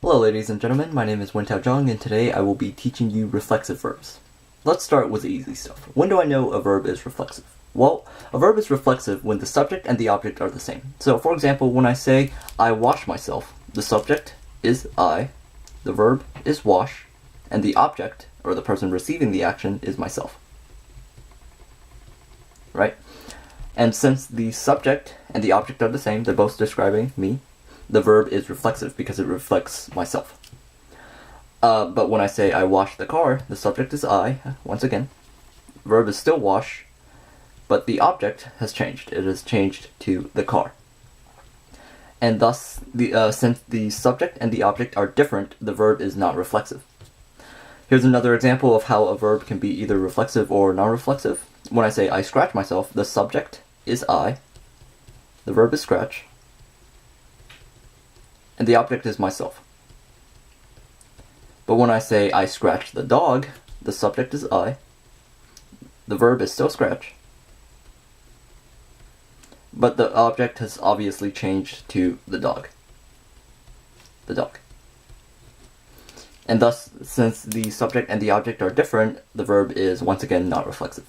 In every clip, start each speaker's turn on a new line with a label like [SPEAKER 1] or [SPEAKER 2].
[SPEAKER 1] Hello ladies and gentlemen, my name is Wentao Zhang and today I will be teaching you reflexive verbs. Let's start with the easy stuff. When do I know a verb is reflexive? Well, a verb is reflexive when the subject and the object are the same. So for example, when I say, I wash myself, the subject is I, the verb is wash, and the object, or the person receiving the action, is myself. Right? And since the subject and the object are the same, they're both describing me, the verb is reflexive because it reflects myself. But when I say I wash the car, the subject is I, once again. Verb is still wash, but the object has changed. It has changed to the car. And thus, since the subject and the object are different, the verb is not reflexive. Here's another example of how a verb can be either reflexive or non-reflexive. When I say I scratch myself, the subject is I, the verb is scratch, and the object is myself. But when I say I scratch the dog, the subject is I, the verb is still scratch, but the object has obviously changed to the dog. The dog. And thus, since the subject and the object are different, the verb is once again not reflexive.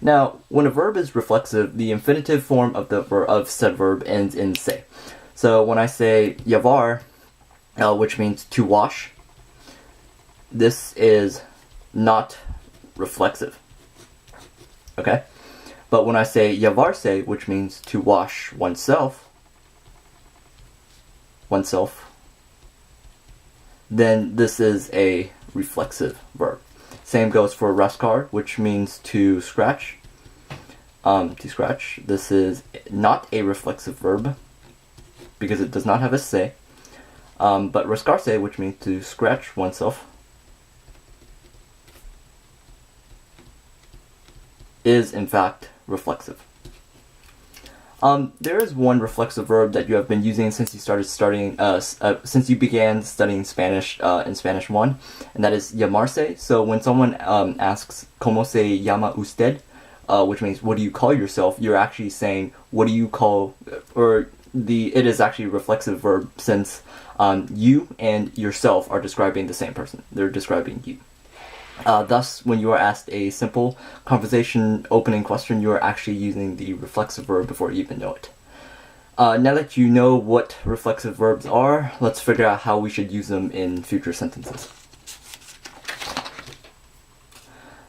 [SPEAKER 1] Now, when a verb is reflexive, the infinitive form of said verb ends in se. So when I say yavar, which means to wash, this is not reflexive. Okay? But when I say yavarse, which means to wash oneself, then this is a reflexive verb. Same goes for raskar, which means to scratch. This is not a reflexive verb because it does not have a se. But rascarse, which means to scratch oneself, is in fact reflexive. There is one reflexive verb that you have been using since you began studying Spanish in Spanish 1, and that is llamarse. So when someone asks "Cómo se llama usted?" Which means what do you call yourself, you're actually saying what do you call, it is actually a reflexive verb since you and yourself are describing the same person. They're describing you. Thus, when you are asked a simple conversation opening question, you are actually using the reflexive verb before you even know it. Now that you know what reflexive verbs are, let's figure out how we should use them in future sentences.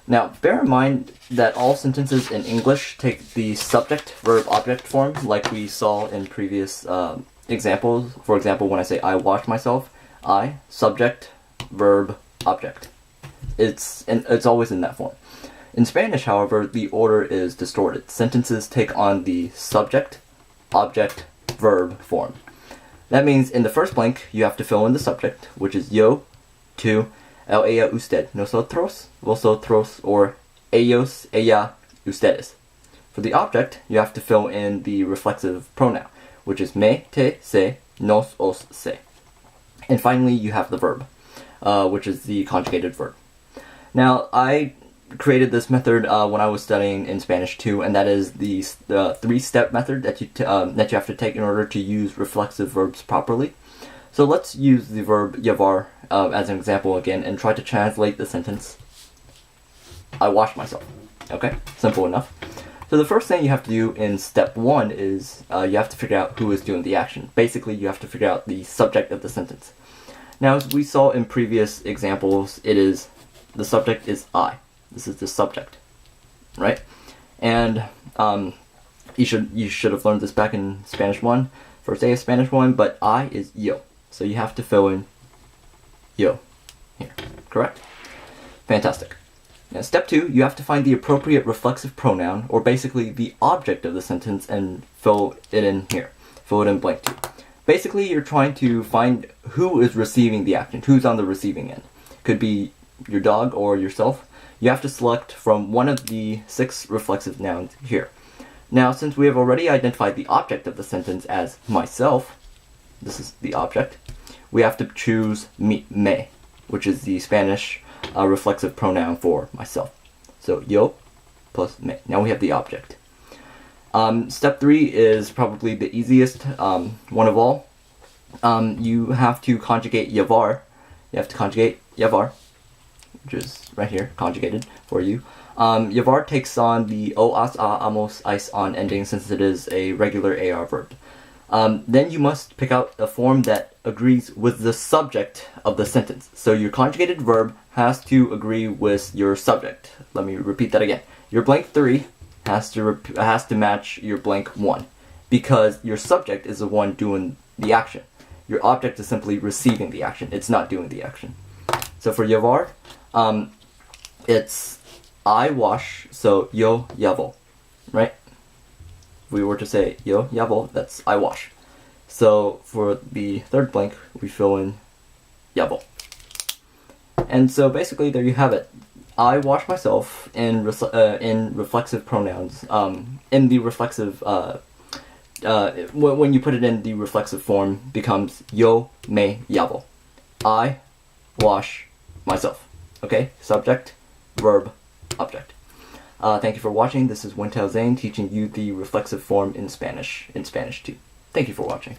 [SPEAKER 1] Now, bear in mind that all sentences in English take the subject, verb, object form, like we saw in previous examples. For example, when I say I wash myself, I, subject, verb, object. It's always in that form. In Spanish, however, the order is distorted. Sentences take on the subject, object, verb form. That means in the first blank, you have to fill in the subject, which is yo, tú, él, ella, usted, nosotros, vosotros, or ellos, ella, ustedes. For the object, you have to fill in the reflexive pronoun, which is me, te, se, nos, os, se. And finally, you have the verb, which is the conjugated verb. Now, I created this method when I was studying in Spanish 2, and that is the three-step method that you have to take in order to use reflexive verbs properly. So let's use the verb yavar as an example again and try to translate the sentence. I wash myself. Okay, simple enough. So the first thing you have to do in step 1 is you have to figure out who is doing the action. Basically, you have to figure out the subject of the sentence. Now, as we saw in previous examples, the subject is I. This is the subject, right? And you should have learned this back in Spanish 1, first day of Spanish 1, but I is yo. So you have to fill in yo here, correct? Fantastic. Now step 2, you have to find the appropriate reflexive pronoun, or basically the object of the sentence, and fill it in here. Fill it in blank 2. Basically, you're trying to find who is receiving the action, who's on the receiving end. Could be your dog or yourself. You have to select from one of the 6 reflexive nouns here. Now, since we have already identified the object of the sentence as myself, this is the object, we have to choose me, which is the Spanish reflexive pronoun for myself. So, yo plus me. Now we have the object. Step 3 is probably the easiest one of all. you have to conjugate llevar. You have to conjugate llevar, which is right here, conjugated for you. Llevar takes on the o, as, a, amos, ais, on ending since it is a regular AR verb. Then you must pick out a form that agrees with the subject of the sentence. So your conjugated verb has to agree with your subject. Let me repeat that again. Your blank 3 has to match your blank 1 because your subject is the one doing the action. Your object is simply receiving the action. It's not doing the action. So for llevar, it's I wash, so yo llevo, right? If we were to say yo llevo, that's I wash. So for the third blank, we fill in llevo. And so basically there you have it. I wash myself in reflexive pronouns. In the reflexive, when you put it in the reflexive form, becomes yo me llevo. I wash myself. Okay? Subject, verb, object. Thank you for watching. This is Wentao Zane teaching you the reflexive form in Spanish too. Thank you for watching.